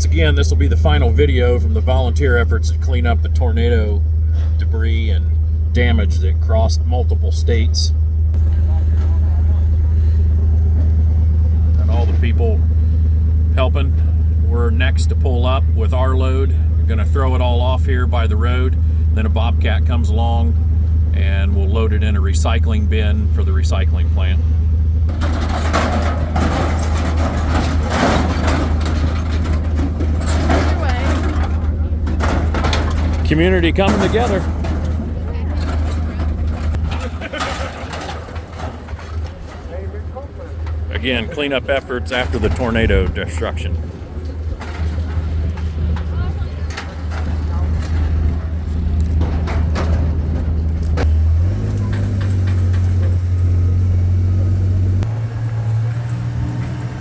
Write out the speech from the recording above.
once again, this will be the final video from the volunteer efforts to clean up the tornado debris and damage that crossed multiple states. And all the people helping. We're next to pull up with our load. We're going to throw it all off here by the road. Then a bobcat comes along and we'll load it in a recycling bin for the recycling plant. Community coming together. Again, cleanup efforts after the tornado destruction.